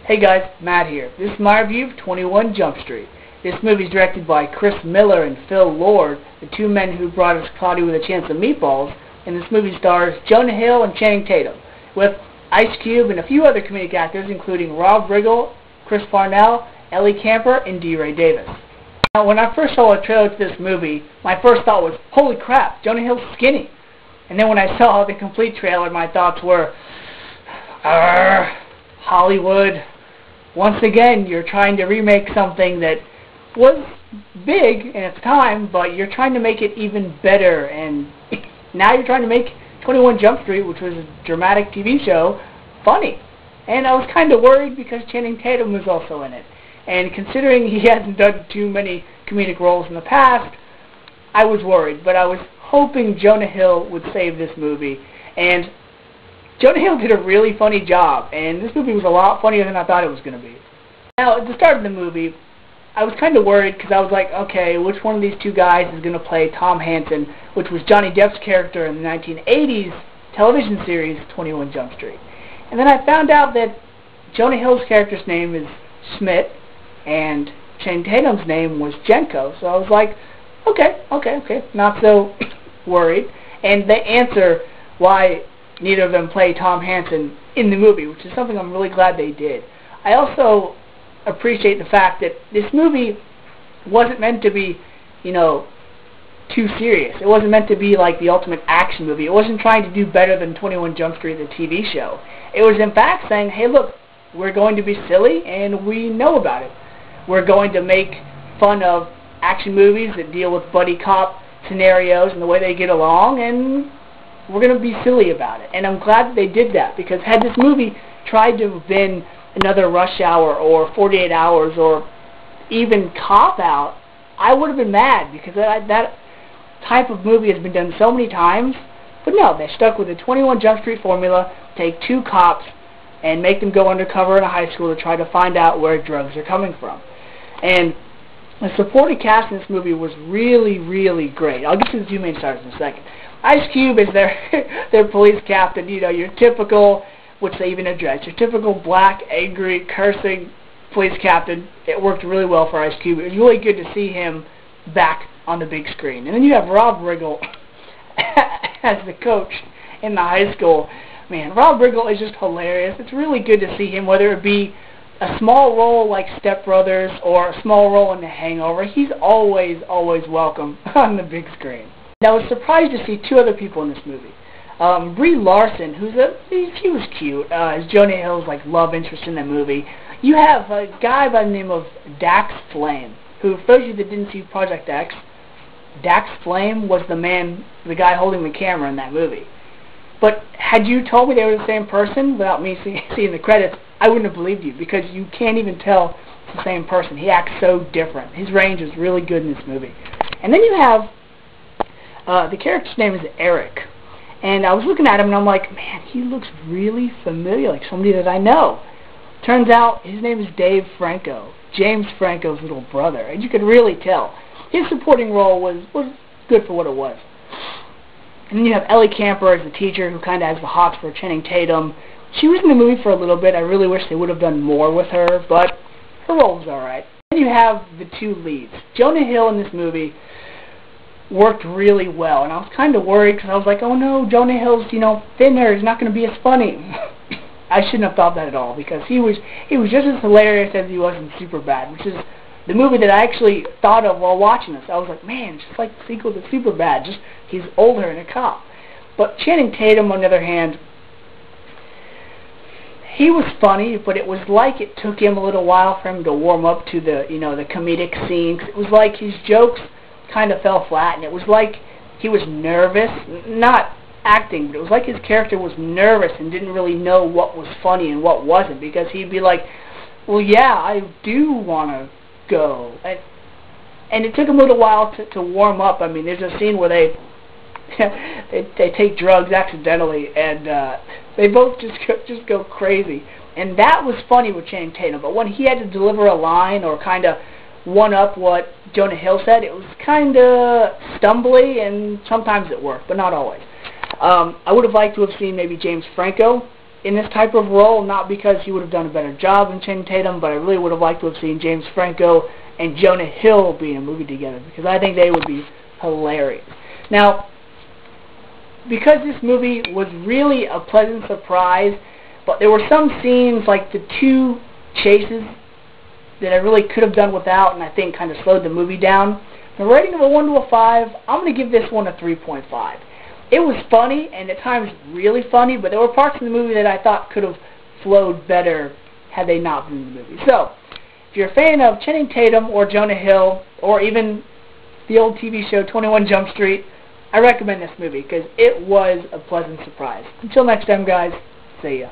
Hey guys, Matt here. This is my review of 21 Jump Street. This movie is directed by Chris Miller and Phil Lord, the two men who brought us Cloudy with a Chance of Meatballs, and this movie stars Jonah Hill and Channing Tatum, with Ice Cube and a few other comedic actors including Rob Riggle, Chris Parnell, Ellie Camper, and D. Ray Davis. Now, when I first saw a trailer to this movie, my first thought was, holy crap, Jonah Hill's skinny. And then when I saw the complete trailer, my thoughts were, Hollywood. Once again, you're trying to remake something that was big in its time, but you're trying to make it even better, and now you're trying to make 21 Jump Street, which was a dramatic TV show, funny. And I was kind of worried because Channing Tatum was also in it. And considering he hasn't done too many comedic roles in the past, I was worried, but I was hoping Jonah Hill would save this movie. And Jonah Hill did a really funny job, and this movie was a lot funnier than I thought it was going to be. Now, at the start of the movie, I was kind of worried because I was like, okay, which one of these two guys is going to play Tom Hansen, which was Johnny Depp's character in the 1980s television series 21 Jump Street. And then I found out that Jonah Hill's character's name is Schmidt, and Channing Tatum's name was Jenko. So I was like, okay, not so worried. And they answer why neither of them play Tom Hansen in the movie, which is something I'm really glad they did. I also appreciate the fact that this movie wasn't meant to be, too serious. It wasn't meant to be like the ultimate action movie. It wasn't trying to do better than 21 Jump Street, the TV show. It was in fact saying, hey look, we're going to be silly and we know about it. We're going to make fun of action movies that deal with buddy cop scenarios and the way they get along, and we're going to be silly about it. And I'm glad that they did that, because had this movie tried to have been another Rush Hour or 48 Hours or even Cop Out, I would have been mad, because that type of movie has been done so many times. But no, they stuck with the 21 Jump Street formula, take two cops and make them go undercover in a high school to try to find out where drugs are coming from. And the supporting cast in this movie was really, really great. I'll get to the two main stars in a second. Ice Cube is their police captain, your typical, which they even address, your typical black, angry, cursing police captain. It worked really well for Ice Cube. It was really good to see him back on the big screen. And then you have Rob Riggle as the coach in the high school. Man, Rob Riggle is just hilarious. It's really good to see him, whether it be a small role like Step Brothers or a small role in The Hangover. He's always welcome on the big screen. I was surprised to see two other people in this movie. Brie Larson, she was cute, as Jonah Hill's love interest in the movie. You have a guy by the name of Dax Flame, who, for those of you that didn't see Project X, Dax Flame was the guy holding the camera in that movie. But had you told me they were the same person without me seeing the credits, I wouldn't have believed you, because you can't even tell it's the same person. He acts so different. His range is really good in this movie. And then you have the character's name is Eric. And I was looking at him and I'm like, man, he looks really familiar, like somebody that I know. Turns out his name is Dave Franco, James Franco's little brother. And you could really tell. His supporting role was good for what it was. And then you have Ellie Camper as the teacher who kind of has the hots for Channing Tatum. She was in the movie for a little bit. I really wish they would have done more with her, but her role was alright. Then you have the two leads. Jonah Hill in this movie worked really well, and I was kind of worried because I was like, oh no, Jonah Hill's, thinner, he's not going to be as funny. I shouldn't have thought that at all, because he was just as hilarious as he was in Superbad, which is the movie that I actually thought of while watching this. I was like, man, just like the sequel to Superbad, just he's older and a cop. But Channing Tatum, on the other hand, he was funny, but it was like it took him a little while for him to warm up to the, the comedic scenes. It was like his jokes kind of fell flat, and it was like he was nervous, not acting, but it was like his character was nervous and didn't really know what was funny and what wasn't, because he'd be like, well, yeah, I do want to go. And it took him a little while to warm up. I mean, there's a scene where they take drugs accidentally, and they both just go crazy. And that was funny with Channing Tatum, but when he had to deliver a line or kind of one-up what Jonah Hill said, it was kind of stumbly, and sometimes it worked, but not always. I would have liked to have seen maybe James Franco in this type of role, not because he would have done a better job than Channing Tatum, but I really would have liked to have seen James Franco and Jonah Hill be in a movie together, because I think they would be hilarious. Now, because this movie was really a pleasant surprise, but there were some scenes, like the 2 chases, that I really could have done without, and I think kind of slowed the movie down. The rating of a 1 to a 5, I'm going to give this one a 3.5. It was funny, and at times really funny, but there were parts of the movie that I thought could have flowed better had they not been in the movie. So, if you're a fan of Channing Tatum or Jonah Hill, or even the old TV show 21 Jump Street, I recommend this movie because it was a pleasant surprise. Until next time, guys, see ya.